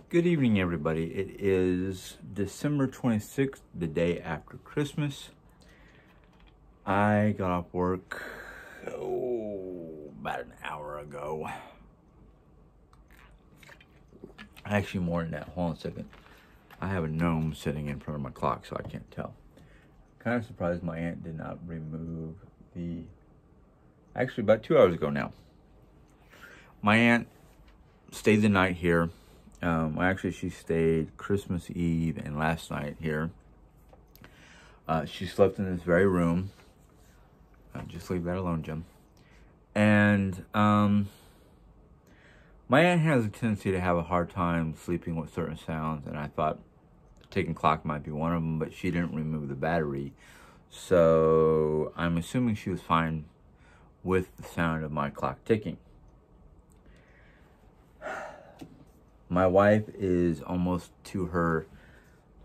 Good evening, everybody. It is December 26th, the day after Christmas. I got off work, about an hour ago. Actually, more than that. Hold on a second. I have a gnome sitting in front of my clock, so I can't tell. Kind of surprised my aunt did not remove the... Actually, about 2 hours ago now. My aunt stayed the night here. Actually, she stayed Christmas Eve and last night here. She slept in this very room. Just leave that alone, Jim. And my aunt has a tendency to have a hard time sleeping with certain sounds, and I thought the ticking clock might be one of them, but she didn't remove the battery. So I'm assuming she was fine with the sound of my clock ticking. My wife is almost to her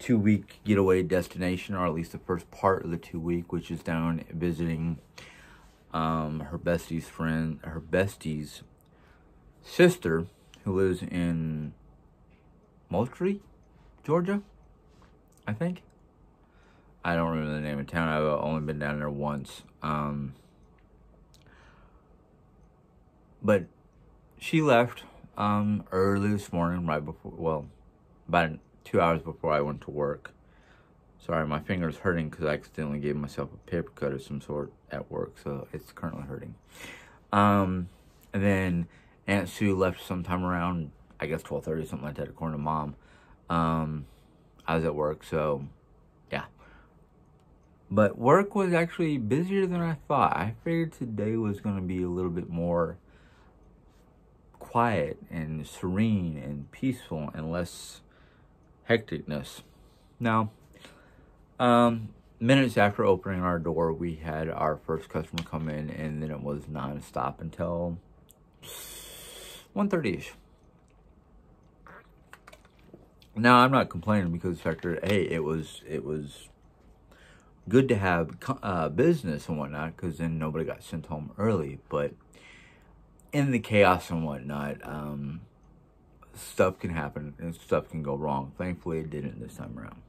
2-week getaway destination, or at least the first part of the 2-week, which is down visiting her bestie's sister, who lives in Moultrie, Georgia, I think. I don't remember the name of town. I've only been down there once. But she left early this morning, right before, well, about 2 hours before I went to work. Sorry, my finger's hurting because I accidentally gave myself a paper cut of some sort at work, so it's currently hurting. And then Aunt Sue left sometime around, I guess, 12:30, something like that, according to Mom. I was at work, so, yeah. But work was actually busier than I thought. I figured today was going to be a little bit more quiet and serene and peaceful and less hecticness. Now, minutes after opening our door, we had our first customer come in, and then it was non-stop until 1:30ish. Now, I'm not complaining because the fact that, hey, it was good to have business and whatnot, because then nobody got sent home early. But in the chaos and whatnot, stuff can happen and stuff can go wrong. Thankfully, it didn't this time around.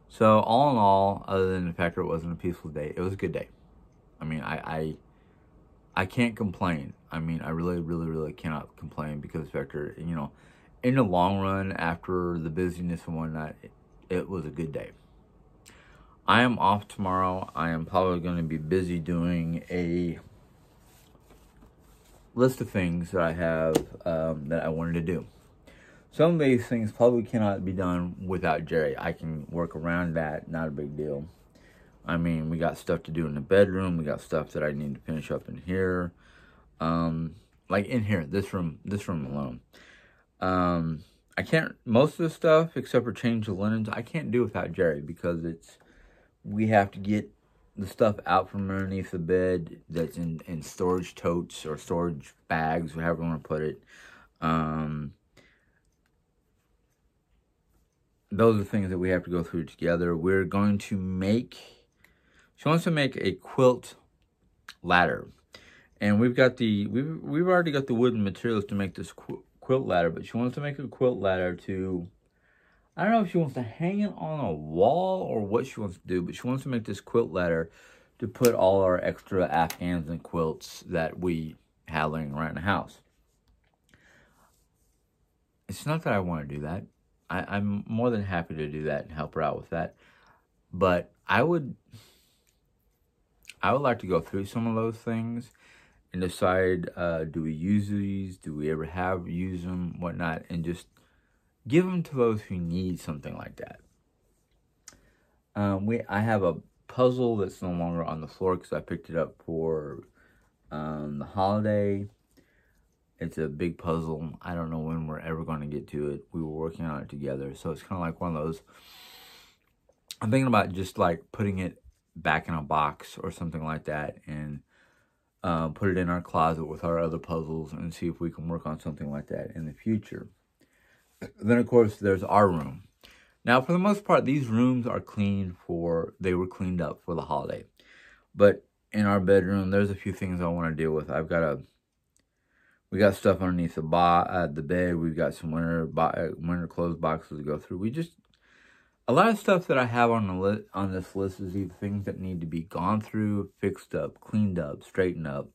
So all in all, other than the fact that it wasn't a peaceful day, it was a good day. I mean, I can't complain. I mean, I really cannot complain because the fact that, you know, in the long run, after the busyness and whatnot, it was a good day. I am off tomorrow. I am probably going to be busy doing a list of things that I have that I wanted to do. Some of these things probably cannot be done without Jerry. I can work around that, not a big deal. I mean, we got stuff to do in the bedroom. We got stuff that I need to finish up in here. Like in here, this room alone. I can't, most of the stuff, except for change the linens, I can't do without Jerry because we have to get the stuff out from underneath the bed that's in storage totes or storage bags, however you want to put it. Those are things that we have to go through together. We're going to make, she wants to make a quilt ladder. And we've already got the wooden materials to make this quilt ladder, but she wants to make a quilt ladder to, I don't know if she wants to hang it on a wall or what she wants to do, but she wants to make this quilt ladder to put all our extra Afghans and quilts that we have laying around the house. It's not that I want to do that. I'm more than happy to do that and help her out with that. But I would like to go through some of those things and decide, do we use these? Do we ever use them? Whatnot, and just give them to those who need something like that. I have a puzzle that's no longer on the floor because I picked it up for the holiday. It's a big puzzle. I don't know when we're ever going to get to it. We were working on it together, so it's kind of like one of those. I'm thinking about just like putting it back in a box or something like that, and put it in our closet with our other puzzles and see if we can work on something like that in the future. Then, of course, there's our room. Now, for the most part, these rooms are they were cleaned up for the holiday. But in our bedroom, there's a few things I want to deal with. We got stuff underneath the bed. We've got some winter clothes boxes to go through. A lot of stuff that I have on this list is either things that need to be gone through, fixed up, cleaned up, straightened up,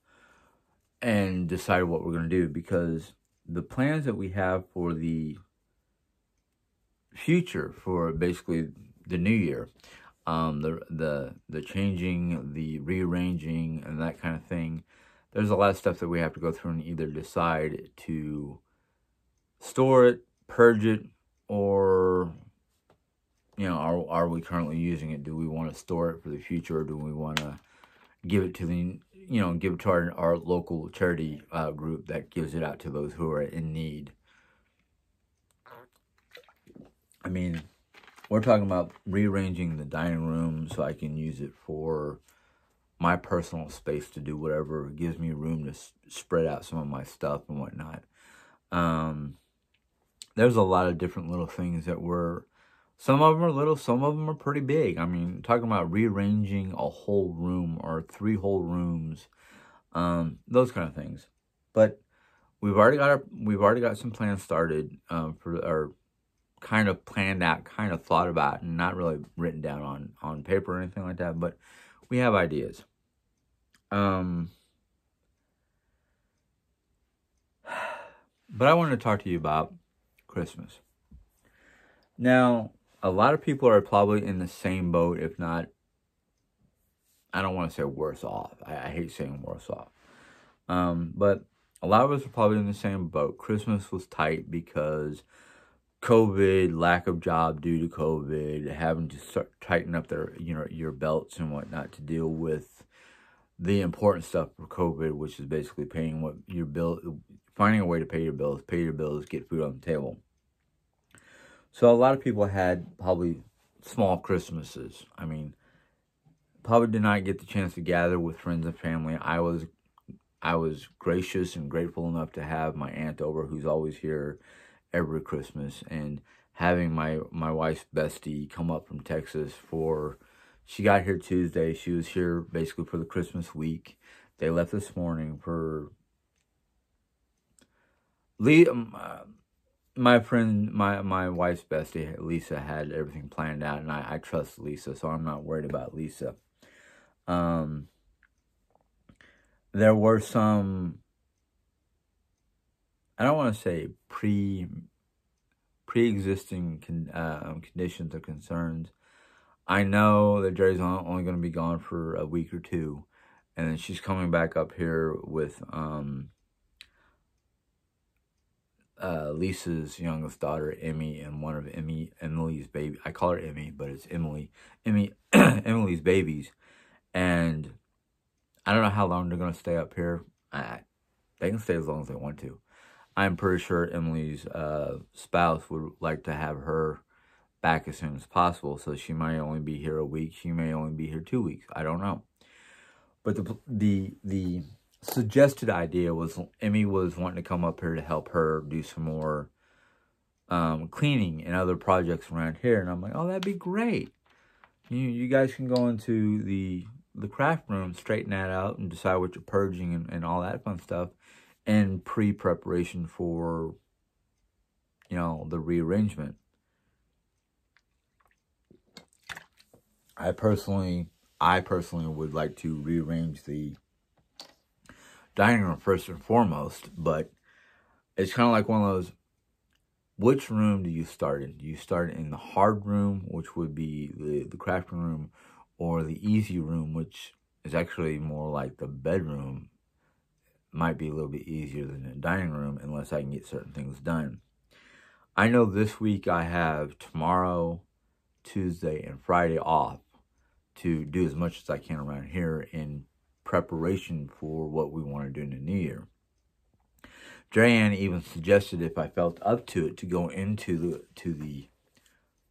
and decide what we're going to do, because the plans that we have for the future, for basically the new year, the changing, the rearranging, and that kind of thing, there's a lot of stuff that we have to go through and either decide to store it, purge it, or, are we currently using it? Do we want to store it for the future, or do we want to give it to our local charity group that gives it out to those who are in need? I mean, we're talking about rearranging the dining room so I can use it for my personal space to do whatever gives me room to spread out some of my stuff and whatnot. There's a lot of different little things that some of them are little, some of them are pretty big. I mean, talking about rearranging a whole room or 3 whole rooms, those kind of things. But we've already got some plans started or kind of planned out, kind of thought about, and not really written down on paper or anything like that, but we have ideas. But I wanted to talk to you about Christmas. Now, a lot of people are probably in the same boat, if not, I don't want to say worse off. I hate saying worse off. But a lot of us are probably in the same boat. Christmas was tight because COVID, lack of job due to COVID, having to start tighten up your belts and whatnot to deal with the important stuff for COVID, which is basically finding a way to pay your bills, get food on the table. So a lot of people had probably small Christmases. I mean, probably did not get the chance to gather with friends and family. I was gracious and grateful enough to have my aunt over, who's always here every Christmas, and having my wife's bestie come up from Texas she got here Tuesday. She was here basically for the Christmas week. They left this morning for my friend, my wife's bestie, Lisa, had everything planned out, and I trust Lisa, so I'm not worried about Lisa. There were some, I don't want to say pre-existing conditions or concerns. I know that Jerry's only going to be gone for a week or two, and then she's coming back up here with Lisa's youngest daughter, Emmy, and one of Emily's baby. I call her Emmy, but it's Emily. Emily's babies. And I don't know how long they're going to stay up here. They can stay as long as they want to. I'm pretty sure Emily's spouse would like to have her back as soon as possible. So she might only be here a week. She may only be here 2 weeks. I don't know. But the suggested idea was Emmy was wanting to come up here to help her do some more cleaning and other projects around here. And I'm like, oh, that'd be great. You guys can go into the craft room, straighten that out, and decide what you're purging and all that fun stuff, and pre-preparation for, the rearrangement. I personally would like to rearrange the dining room first and foremost, but it's kind of like one of those, which room do you start in? Do you start in the hard room, which would be the craft room, or the easy room, which is actually more like the bedroom? Might be a little bit easier than the dining room, unless I can get certain things done. I know this week I have tomorrow, Tuesday, and Friday off to do as much as I can around here in preparation for what we want to do in the new year. Joanne even suggested, if I felt up to it, to go into the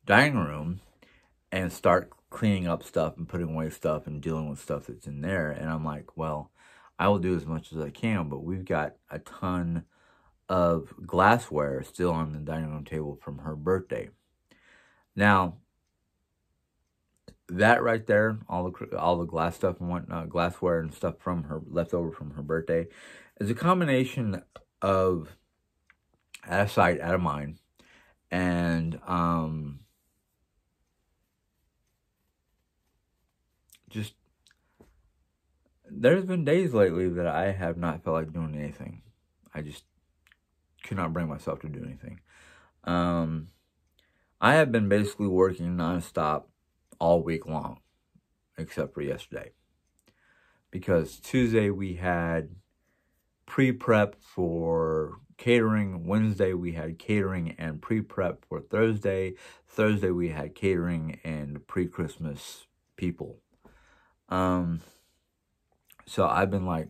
dining room and start cleaning up stuff and putting away stuff and dealing with stuff that's in there. And I'm like, well, I will do as much as I can, but we've got a ton of glassware still on the dining room table from her birthday. Now, that right there, all the glass stuff and whatnot, glassware and stuff from her, left over from her birthday, is a combination of out of sight, out of mind. And just there's been days lately that I have not felt like doing anything. I just could not bring myself to do anything. I have been basically working nonstop all week long, except for yesterday. Because Tuesday we had pre-prep for catering. Wednesday we had catering and pre-prep for Thursday. Thursday we had catering and pre-Christmas people. So I've been like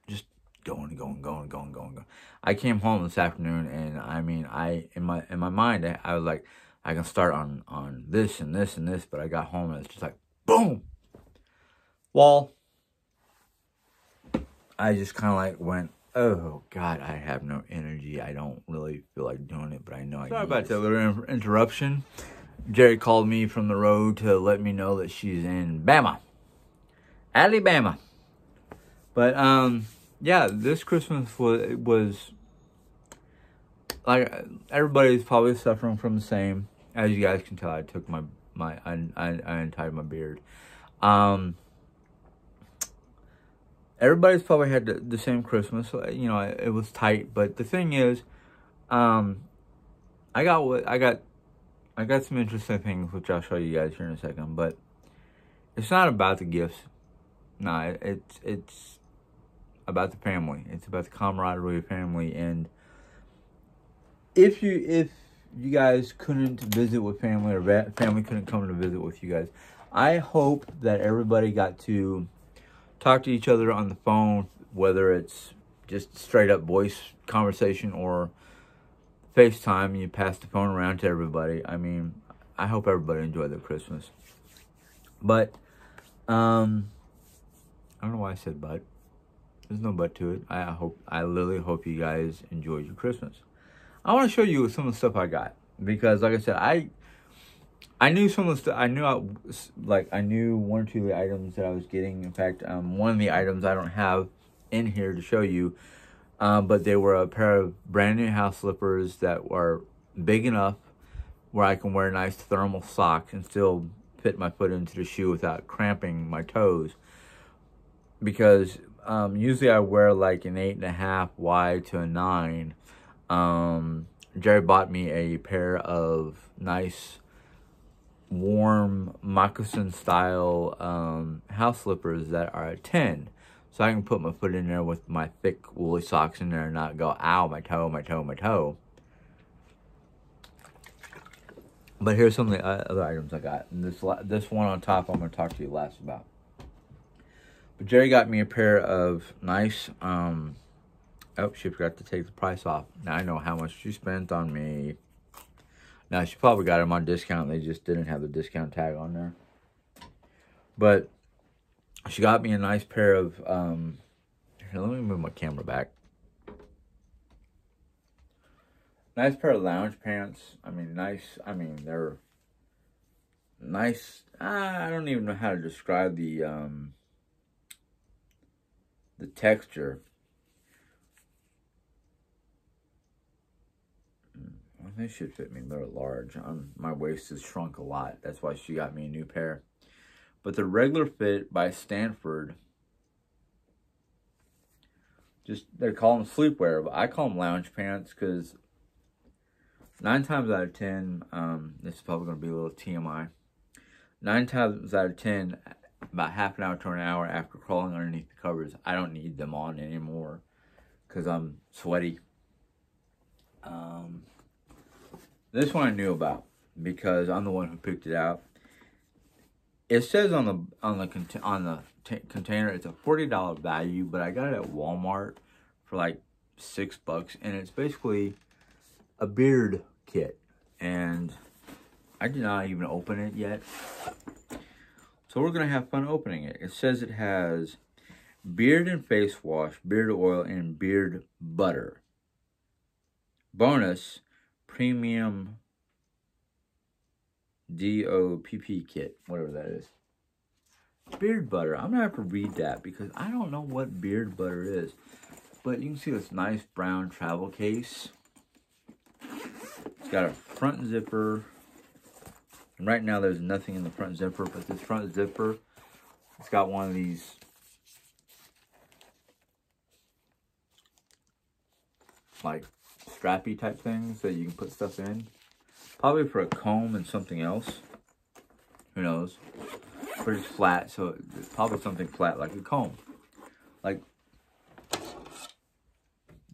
just going. I came home this afternoon, and I mean, in my mind I was like, I can start on this and this and this, but I got home and it's just like boom. Well, I just kind of like went, oh God, I have no energy. I don't really feel like doing it, but I know I need. Sorry about that little interruption. Jerry called me from the road to let me know that she's in Bama, Alabama. But yeah, this Christmas was like everybody's probably suffering from the same. As you guys can tell, I took I untied my beard. Everybody's probably had the same Christmas. You know, it was tight, but the thing is, I got some interesting things which I'll show you guys here in a second. But it's not about the gifts. No, it's about the family. It's about the camaraderie of family. And if you guys couldn't visit with family, or family couldn't come to visit with you guys, I hope that everybody got to talk to each other on the phone, whether it's just straight up voice conversation or FaceTime. You pass the phone around to everybody. I mean, I hope everybody enjoyed their Christmas. But I don't know why I said but. There's no but to it. I literally hope you guys enjoyed your Christmas. I want to show you some of the stuff I got, because like I said, I knew some of the stuff. I knew one or two of the items that I was getting. In fact, one of the items I don't have in here to show you, but they were a pair of brand new house slippers that were big enough where I can wear nice thermal socks and still fit my foot into the shoe without cramping my toes. Because usually I wear like an 8.5 wide to a 9. Jerry bought me a pair of nice warm moccasin style house slippers that are a 10. So I can put my foot in there with my thick woolly socks in there and not go, ow, my toe, my toe, my toe. But here's some of the other items I got. And this one on top I'm going to talk to you last about. But Jerry got me a pair of nice, oh, she forgot to take the price off. Now I know how much she spent on me. Now, she probably got them on discount. They just didn't have the discount tag on there. But she got me a nice pair of, here, let me move my camera back. Nice pair of lounge pants. I mean, they're nice. I don't even know how to describe the texture. They should fit me. They're large. My waist has shrunk a lot. That's why she got me a new pair. But the regular fit by Stanford, they call them sleepwear, but I call them lounge pants because 9 times out of 10, this is probably going to be a little TMI. 9 times out of 10, about half an hour to an hour after crawling underneath the covers, I don't need them on anymore because I'm sweaty. This one I knew about because I'm the one who picked it out. It says on the container it's a $40 value, but I got it at Walmart for like $6, and it's basically a beard kit. And I did not even open it yet, so we're gonna have fun opening it. It says it has beard and face wash, beard oil, and beard butter. Bonus, premium DOPP kit, whatever that is. Beard butter. I'm gonna have to read that because I don't know what beard butter is. But you can see this nice brown travel case. It's got a front zipper. And right now there's nothing in the front zipper, but this front zipper, it's got one of these like strappy type things that you can put stuff in. Probably for a comb and something else. Who knows? But it's flat, so it's probably something flat like a comb. Like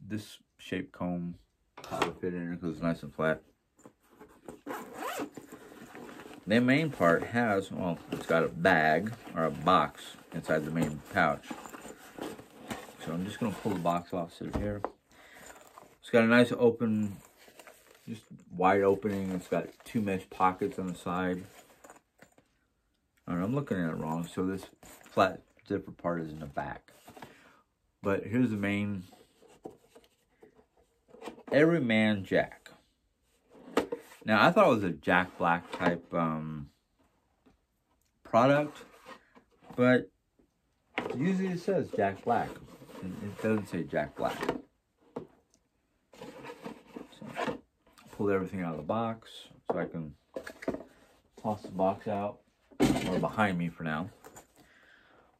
this shaped comb probably fit in it because it's nice and flat. The main part has, well, it's got a bag or a box inside the main pouch. So I'm just going to pull the box off, sit here. It's got a nice open, just wide opening. It's got 2 mesh pockets on the side. I don't know, I'm looking at it wrong. So this flat zipper part is in the back. But here's the main Everyman Jack. Now, I thought it was a Jack Black type product, but usually it says Jack Black. It doesn't say Jack Black. So, pull everything out of the box so I can toss the box out, or behind me for now.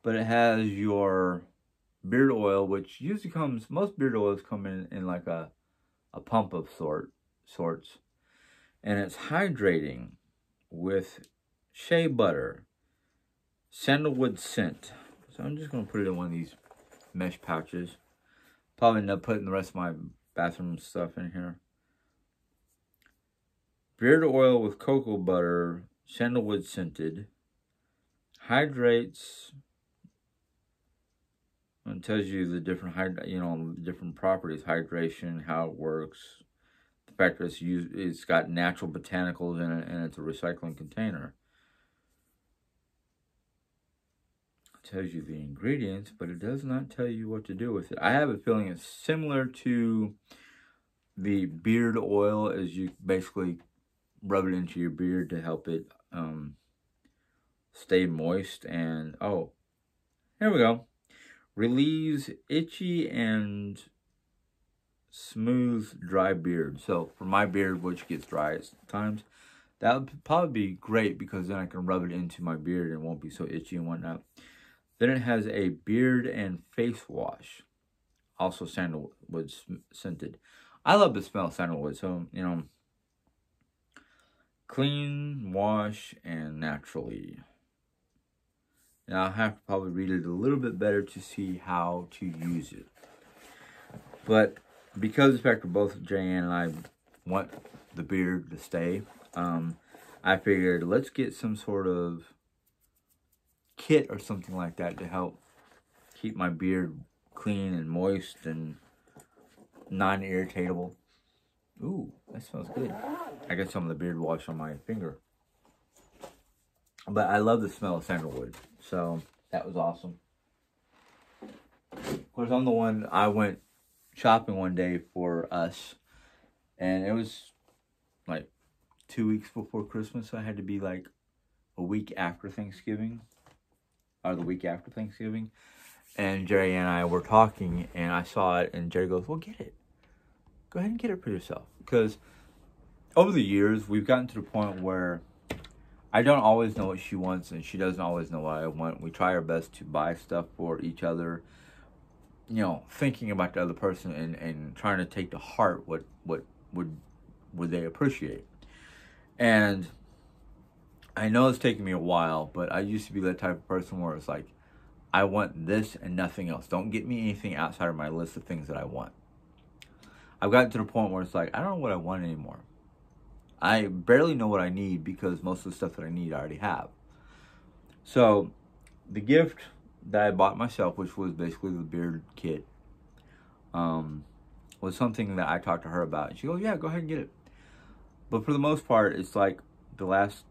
But it has your beard oil, which usually comes, most beard oils come in like a pump of sorts. And it's hydrating with shea butter, sandalwood scent. So I'm just going to put it in one of these mesh pouches. Probably end up putting the rest of my bathroom stuff in here. Beard oil with cocoa butter, sandalwood scented. Hydrates. And tells you the different different properties, hydration, how it works. The fact that it's got natural botanicals in it, and it's a recycling container. It tells you the ingredients, but it does not tell you what to do with it. I have a feeling it's similar to the beard oil, as you basically rub it into your beard to help it stay moist. And oh, here we go. Relieves itchy and smooth dry beard. So for my beard, which gets dry at times, that would probably be great, because then I can rub it into my beard and it won't be so itchy and whatnot. Then it has a beard and face wash, also sandalwood scented. I love the smell of sandalwood, so clean, wash, and naturally. Now I'll have to probably read it a little bit better to see how to use it. But because the fact that both Jayanne and I want the beard to stay, I figured let's get some sort of kit or something like that to help keep my beard clean and moist and non-irritatable. Ooh, that smells good. I got some of the beard wash on my finger. But I love the smell of sandalwood, so that was awesome. Of course, I'm the one, I went shopping one day for us, and it was like 2 weeks before Christmas, so I had to be like a week after Thanksgiving, or the week after Thanksgiving. And Jerry and I were talking, and I saw it, and Jerry goes, well, get it. Go ahead and get it for yourself. Because over the years, we've gotten to the point where I don't always know what she wants, and she doesn't always know what I want. We try our best to buy stuff for each other, thinking about the other person and trying to take to heart what would they appreciate. And I know it's taken me a while, but I used to be that type of person where it's like, I want this and nothing else. Don't get me anything outside of my list of things that I want. I've gotten to the point where it's like, I don't know what I want anymore. I barely know what I need, because most of the stuff that I need I already have. So the gift that I bought myself, which was basically the beard kit, was something that I talked to her about. And she goes, yeah, go ahead and get it. But for the most part, it's like the last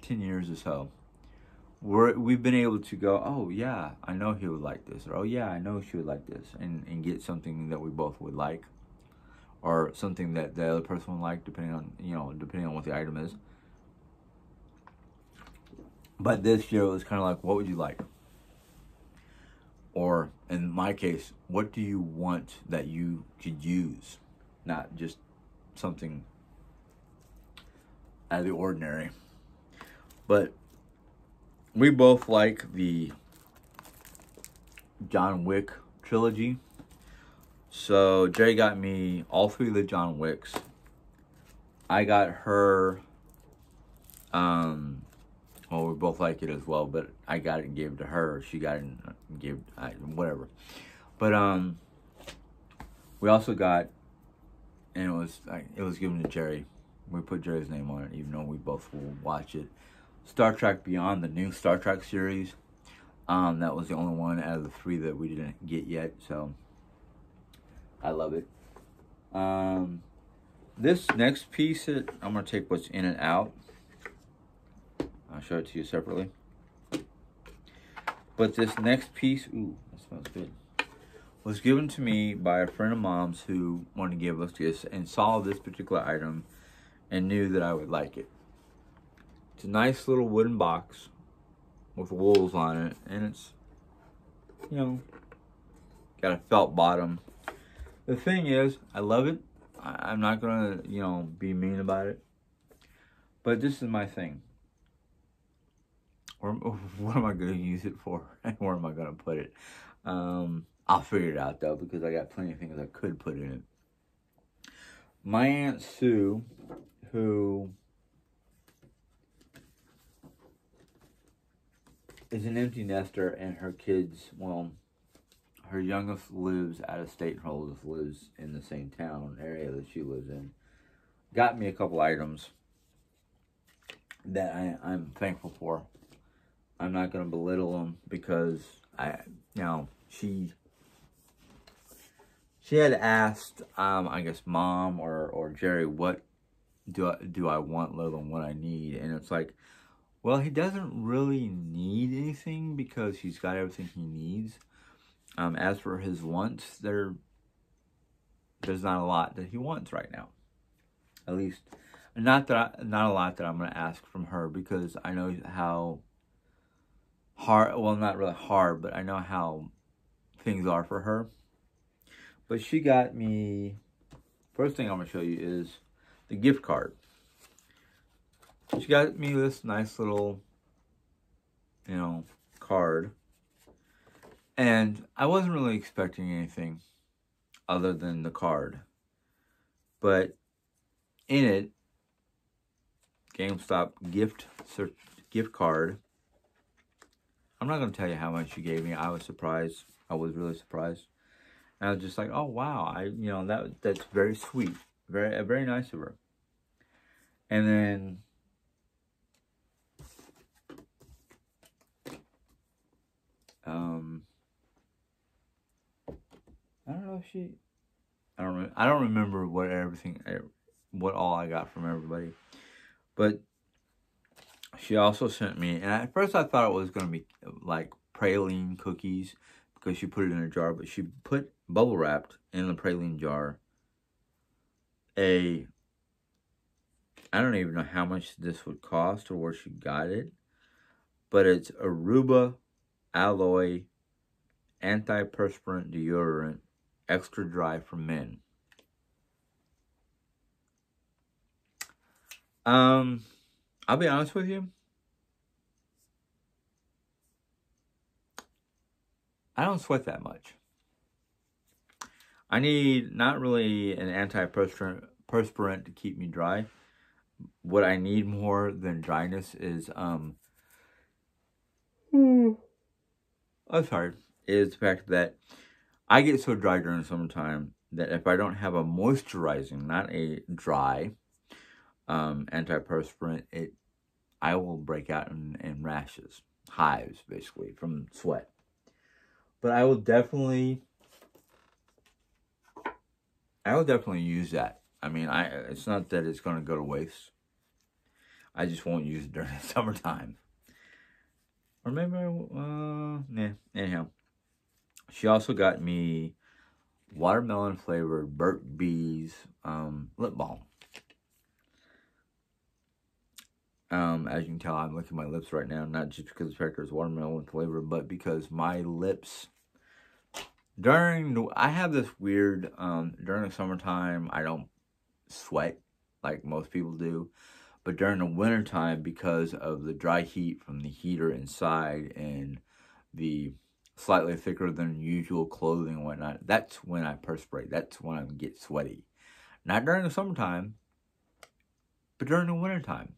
10 years or so, we've been able to go, oh yeah, I know he would like this, or oh yeah, I know she would like this, and get something that we both would like, or something that the other person would like, depending on what the item is. But this year it was kind of like, what would you like? Or in my case, what do you want that you could use? Not just something out of the ordinary. But we both like the John Wick trilogy. So Jerry got me all 3 of the John Wicks. I got her, well, we both like it as well, but I got it and gave it to her. She got it and gave, whatever. But, we also got, and it was given to Jerry. We put Jerry's name on it, even though we both will watch it. Star Trek Beyond, the new Star Trek series. That was the only one out of the 3 that we didn't get yet, so I love it. This next piece, I'm going to take what's in and out. I'll show it to you separately. But this next piece, ooh, that smells good, was given to me by a friend of Mom's who wanted to give us gifts and saw this particular item and knew that I would like it. It's a nice little wooden box with wools on it, and it's, you know, got a felt bottom. The thing is, I love it. I'm not gonna, you know, be mean about it, but this is my thing. What am I gonna use it for, and where am I gonna put it? I'll figure it out though, because I got plenty of things I could put in it. My Aunt Sue, who is an empty nester, and her kids, well, her youngest lives out of state, and her oldest lives in the same town area that she lives in, got me a couple items that I'm thankful for. I'm not going to belittle them because she had asked, I guess, Mom or Jerry, what do I want, let alone what I need, and it's like, well, he doesn't really need anything because he's got everything he needs. As for his wants, there's not a lot that he wants right now. At least, not a lot that I'm going to ask from her, because I know how hard, well, not really hard, but I know how things are for her. But she got me, first thing I'm going to show you is the gift card. She got me this nice little, you know, card. And I wasn't really expecting anything other than the card. But in it, GameStop gift card. I'm not going to tell you how much she gave me. I was surprised. I was really surprised. And I was just like, oh, wow. That's very sweet. Very nice of her. And then I don't know if she, I don't remember what all I got from everybody, but she also sent me, and at first I thought it was going to be like praline cookies because she put it in a jar, but she put bubble wrapped in the praline jar I don't even know how much this would cost or where she got it, but it's Aruba Alloy Antiperspirant Deodorant Extra Dry for Men. I'll be honest with you. I don't sweat that much. I need not really an antiperspirant to keep me dry. What I need more than dryness is is the fact that I get so dry during the summertime that if I don't have a moisturizing, not a dry, antiperspirant, I will break out in rashes, hives, basically, from sweat. But I will definitely use that. I mean, it's not that it's going to go to waste. I just won't use it during the summertime. Or maybe anyhow. She also got me watermelon flavored Burt's Bees lip balm. As you can tell, I'm licking my lips right now, not just because the fact there's watermelon flavor, but because my lips I have this weird, during the summertime, I don't sweat like most people do. But during the wintertime, because of the dry heat from the heater inside and the slightly thicker than usual clothing and whatnot, that's when I perspirate. That's when I get sweaty. Not during the summertime, but during the wintertime.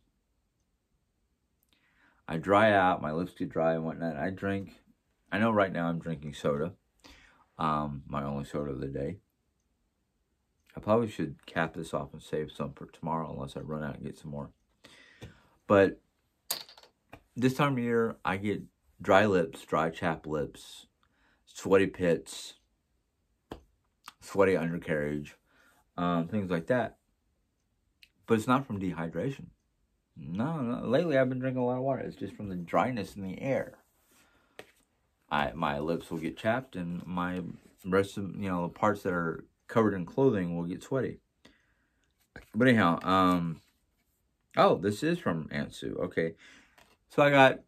I dry out, my lips get dry and whatnot. I know right now I'm drinking soda. My only soda of the day. I probably should cap this off and save some for tomorrow unless I run out and get some more. But this time of year, I get dry lips, dry chapped lips, sweaty pits, sweaty undercarriage, things like that. But it's not from dehydration. No, lately I've been drinking a lot of water. It's just from the dryness in the air. My lips will get chapped, and my rest of the parts that are covered in clothing will get sweaty. But anyhow, oh, this is from Aunt Sue. Okay, so I got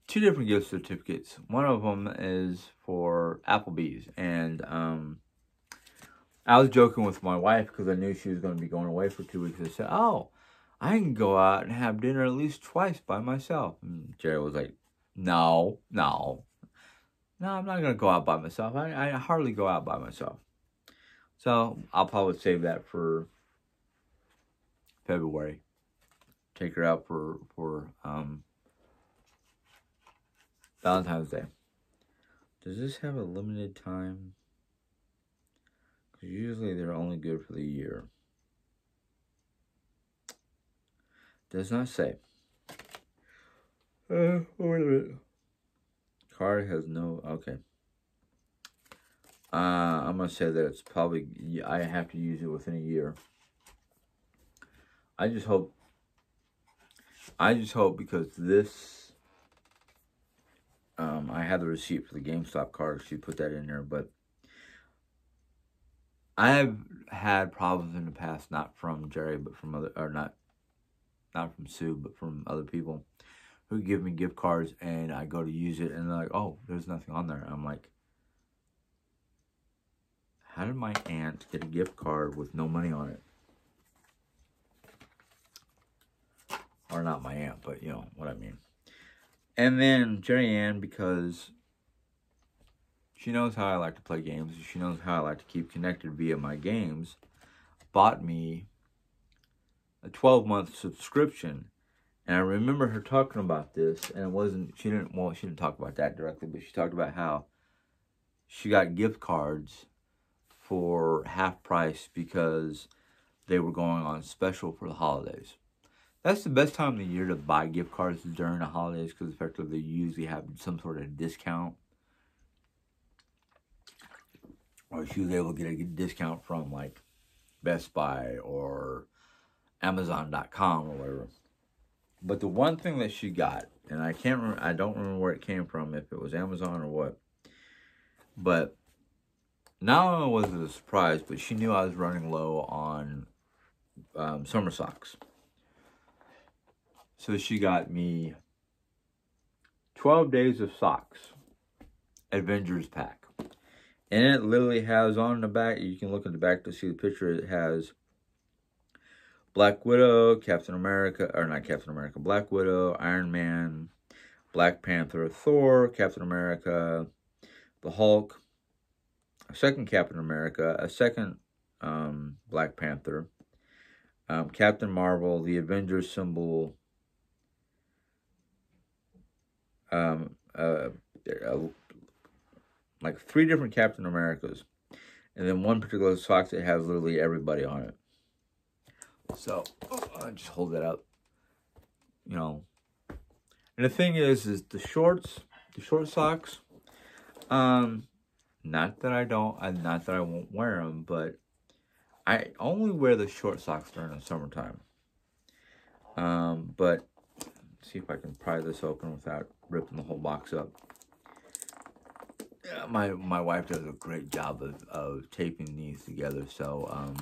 2 different gift certificates. One of them is for Applebee's, and I was joking with my wife because I knew she was going to be going away for 2 weeks. I said, "Oh, I can go out and have dinner at least twice by myself." And Jerry was like, "No, I'm not going to go out by myself. I hardly go out by myself." So I'll probably save that for February. Take her out for Valentine's Day. Does this have a limited time? Because usually they're only good for the year. Does not say. Wait a minute. Card has no. Okay. I'm gonna say that it's probably I have to use it within a year. I just hope because this. I had the receipt for the GameStop card. She put that in there, but I have had problems in the past, not from Jerry, but from not from Sue, but from other people who give me gift cards, and I go to use it, and they're like, "Oh, there's nothing on there." I'm like, how did my aunt get a gift card with no money on it? Or not my aunt, but you know what I mean. And then Jerry Ann, because she knows how I like to play games, she knows how I like to keep connected via my games, bought me a 12-month subscription. And I remember her talking about this, and she didn't talk about that directly, but she talked about how she got gift cards for half price because they were going on special for the holidays. That's the best time of the year to buy gift cards during the holidays because effectively they usually have some sort of discount. Or she was able to get a discount from like Best Buy or Amazon.com or whatever. But the one thing that she got, and I don't remember where it came from, if it was Amazon or what. But not only was it a surprise, but she knew I was running low on summer socks. So she got me 12 Days of Socks Avengers pack. And it literally has on the back, you can look at the back to see the picture, it has Black Widow, Black Widow, Iron Man, Black Panther, Thor, Captain America, the Hulk, a second Captain America, a second Black Panther, Captain Marvel, the Avengers symbol, like 3 different Captain Americas, and then one particular sock that has literally everybody on it. So, I'll just hold that up, you know. And the thing is the short socks, not that I won't wear them, but I only wear the short socks during the summertime. But, let's see if I can pry this open without ripping the whole box up. Yeah, my wife does a great job of taping these together, so,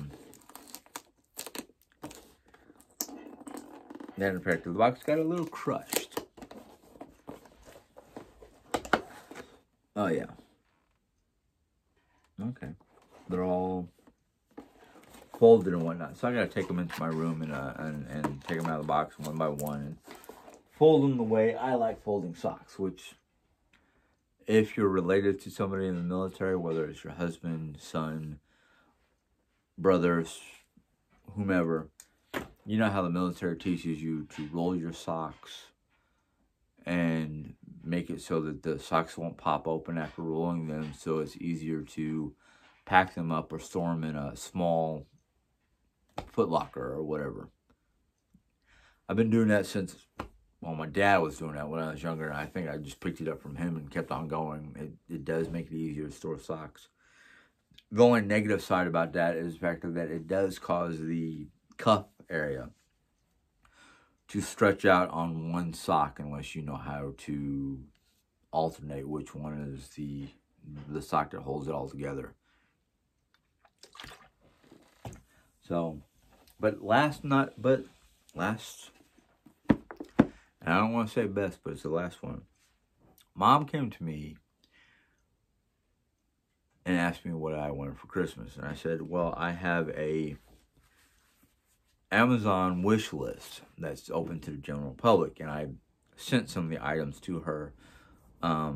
then in fact, the box got a little crushed. Oh, yeah. Okay. They're all folded and whatnot. So I gotta take them into my room and take them out of the box one by one and fold them the way I like folding socks. Which, if you're related to somebody in the military, whether it's your husband, son, brothers, whomever, you know how the military teaches you to roll your socks and make it so that the socks won't pop open after rolling them, so it's easier to pack them up or store them in a small Foot Locker or whatever. I've been doing that since, well, my dad was doing that when I was younger, and I think I just picked it up from him and kept on going. It does make it easier to store socks. The only negative side about that is the fact that it does cause the cuff area to stretch out on one sock unless you know how to alternate which one is the sock that holds it all together. So, last, and I don't want to say best, but it's the last one. Mom came to me and asked me what I wanted for Christmas. And I said, well, I have a Amazon wish list that's open to the general public. And I sent some of the items to her. I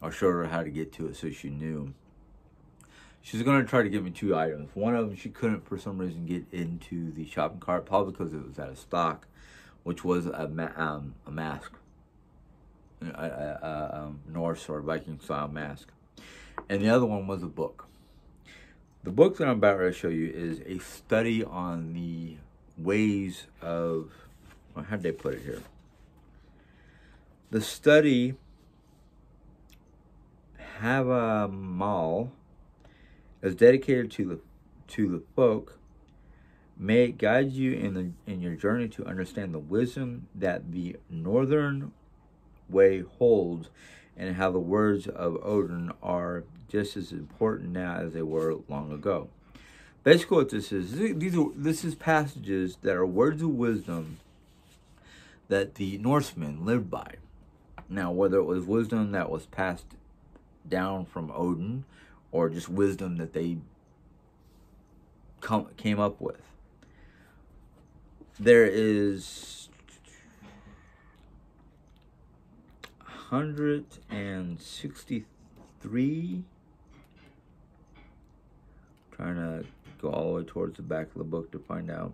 showed her how to get to it so she knew. She's going to try to get me 2 items. One of them she couldn't, for some reason, get into the shopping cart, probably because it was out of stock, which was a mask. A Norse or Viking style mask. And the other one was a book. The book that I'm about to show you is a study on the ways of, well, how did they put it here? The study Havamal is dedicated to the folk. May it guide you in your journey to understand the wisdom that the northern way holds, and how the words of Odin are just as important now as they were long ago. Basically what this is, this is passages that are words of wisdom that the Norsemen lived by. Now, whether it was wisdom that was passed down from Odin, or just wisdom that they came up with. There is 163. Trying to go all the way towards the back of the book to find out.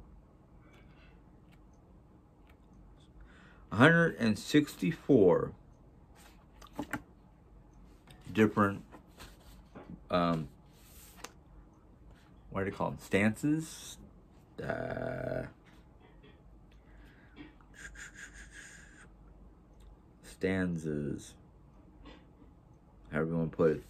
164 different what do you call them? Stances? Stanzas. However you want to put it.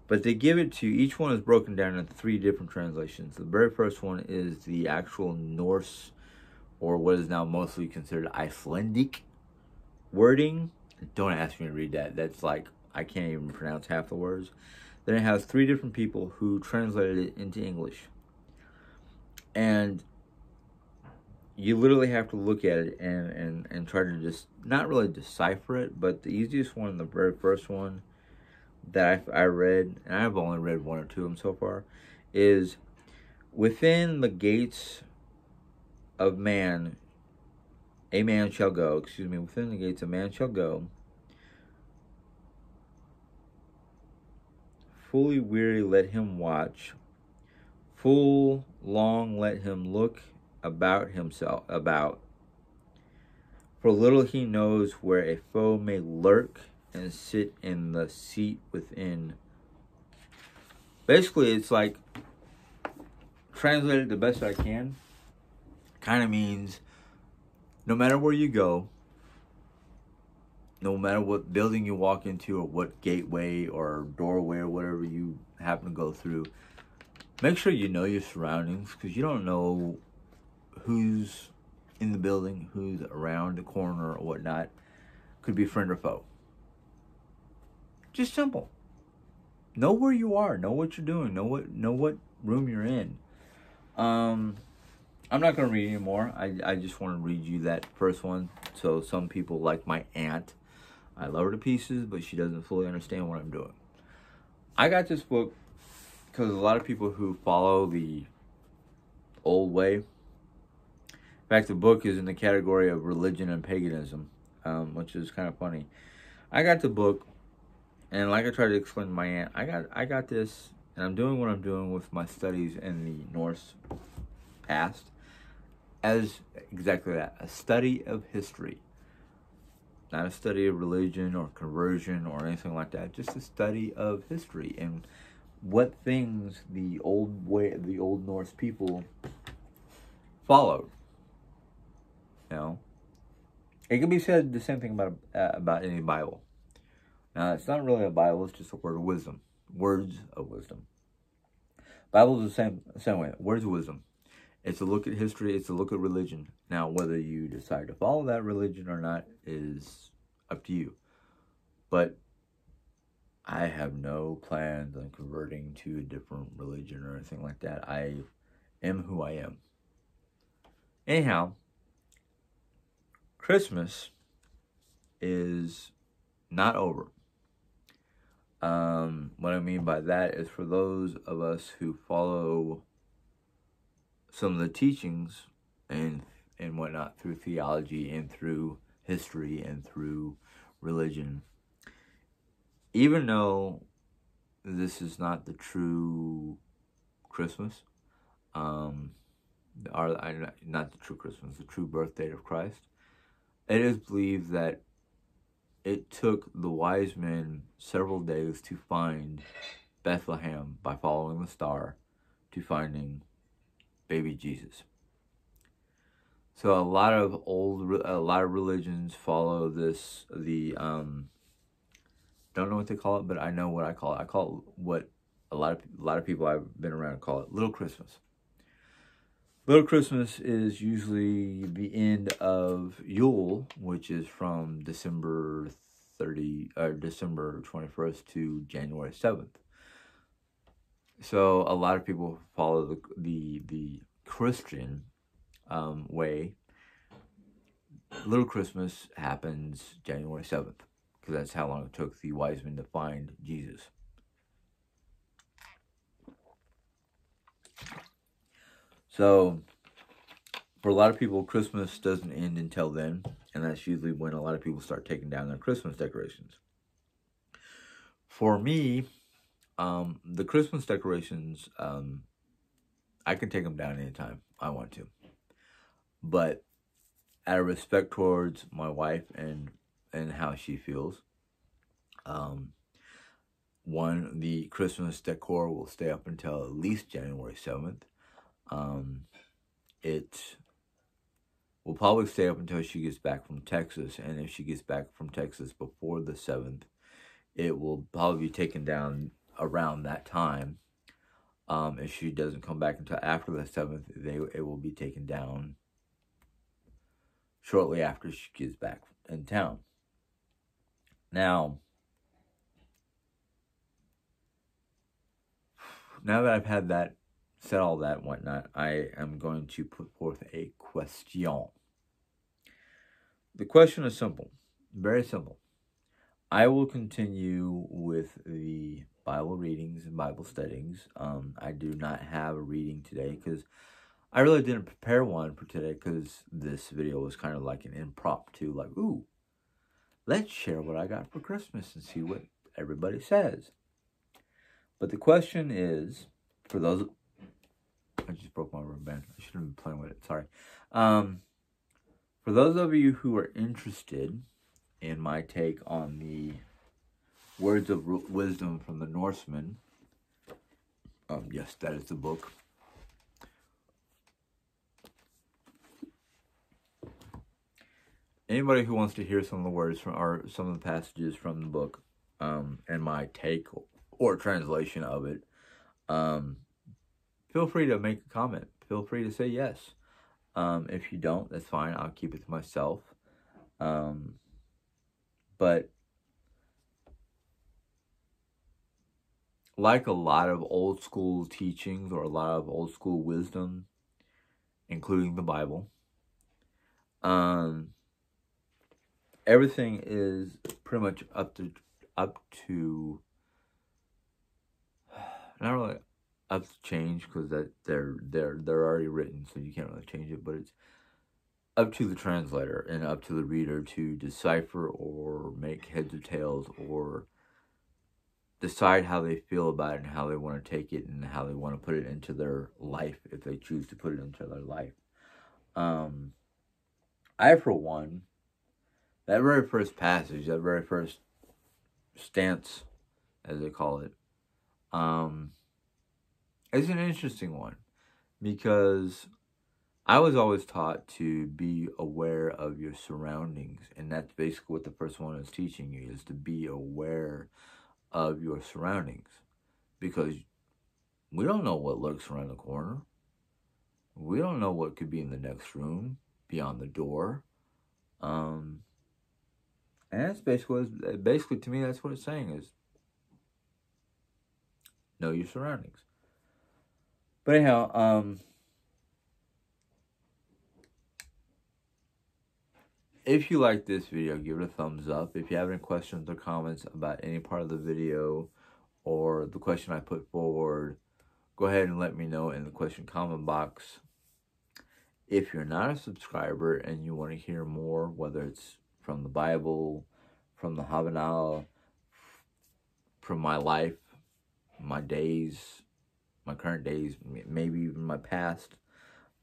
But they give it to, each one is broken down into 3 different translations. The very first one is the actual Norse, or what is now mostly considered Icelandic wording. Don't ask me to read that. That's like, I can't even pronounce half the words. Then it has 3 different people who translated it into English. And you literally have to look at it and try to just, not really decipher it, but the easiest one, the very first one that I read, and I've only read 1 or 2 of them so far, is, within the gates of man, a man shall go, within the gates a man shall go, fully weary let him watch, full long let him look about himself, for little he knows where a foe may lurk and sit in the seat within. Basically, it's like, translated the best I can, kind of means, no matter where you go, no matter what building you walk into, or what gateway or doorway or whatever you happen to go through, make sure you know your surroundings, because you don't know who's in the building, who's around the corner or whatnot. Could be friend or foe. Just simple. Know where you are. Know what you're doing. Know what room you're in. I'm not going to read anymore. I just want to read you that first one. So some people, like my aunt, I love her to pieces, but she doesn't fully understand what I'm doing. I got this book because a lot of people who follow the old way. In fact, the book is in the category of religion and paganism, which is kind of funny. I got the book, and like I tried to explain to my aunt, I got this, and I'm doing what I'm doing with my studies in the Norse past as exactly that, a study of history. Not a study of religion or conversion or anything like that, just a study of history and what things the old Norse people followed. You know, it can be said the same thing about any Bible. Now, it's not really a Bible; it's just a word of wisdom. Words of wisdom. Bible is the same way. Words of wisdom. It's a look at history. It's a look at religion. Now, whether you decide to follow that religion or not is up to you. But I have no plans on converting to a different religion or anything like that. I am who I am. Anyhow, Christmas is not over. What I mean by that is for those of us who follow some of the teachings and whatnot through theology and through history and through religion, even though this is not the true Christmas, not the true Christmas, the true birth date of Christ, it is believed that it took the wise men several days to find Bethlehem by following the star to finding baby Jesus. So a lot of religions follow this. Don't know what they call it, but I know what I call it. I call it what a lot of people I've been around call it, Little Christmas. Little Christmas is usually the end of Yule, which is from December 21st to January 7th. So a lot of people follow the Christian way. Little Christmas happens January 7th, because that's how long it took the wise men to find Jesus. So, for a lot of people, Christmas doesn't end until then, and that's usually when a lot of people start taking down their Christmas decorations. For me, the Christmas decorations, I can take them down anytime I want to. But out of respect towards my wife and how she feels, the Christmas decor will stay up until at least January 7th. It will probably stay up until she gets back from Texas, and if she gets back from Texas before the 7th, it will probably be taken down around that time. If she doesn't come back until after the 7th, it will be taken down shortly after she gets back in town. Now that I've had that, said all that and whatnot, I am going to put forth a question. The question is simple, very simple. I will continue with the Bible readings and Bible studies. I do not have a reading today because I really didn't prepare one for today, because this video was kind of like an impromptu, like, ooh, let's share what I got for Christmas and see what everybody says. But the question is, for those... I just broke my rubber band. I shouldn't have been playing with it. Sorry. For those of you who are interested in my take on the words of wisdom from the Norsemen, yes, that is the book. Anybody who wants to hear some of the words from, or some of the passages from the book, and my take or translation of it, feel free to make a comment. Feel free to say yes. If you don't, that's fine. I'll keep it to myself. But like a lot of old school teachings or a lot of old school wisdom, including the Bible, everything is pretty much up to not really up to change because that they're already written, so you can't really change it. But it's up to the translator and up to the reader to decipher or make heads or tails or decide how they feel about it and how they want to take it and how they want to put it into their life if they choose to put it into their life. I, for one, that very first passage, that very first stance, as they call it, is an interesting one because I was always taught to be aware of your surroundings, and that's basically what the first one is teaching you, is to be aware of your surroundings, because we don't know what lurks around the corner. We don't know what could be in the next room, beyond the door. And that's basically to me, that's what it's saying is know your surroundings. But anyhow, if you like this video, give it a thumbs up. If you have any questions or comments about any part of the video or the question I put forward, go ahead and let me know in the question comment box. If you're not a subscriber and you want to hear more, whether it's from the Bible, from the Havanah, from my life, my days, my current days, maybe even my past,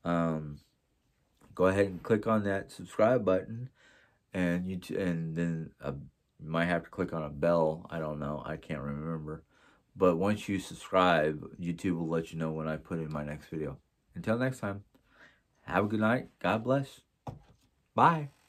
go ahead and click on that subscribe button, and then you might have to click on a bell. I don't know. I can't remember. But once you subscribe, YouTube will let you know when I put in my next video. Until next time, have a good night. God bless. Bye.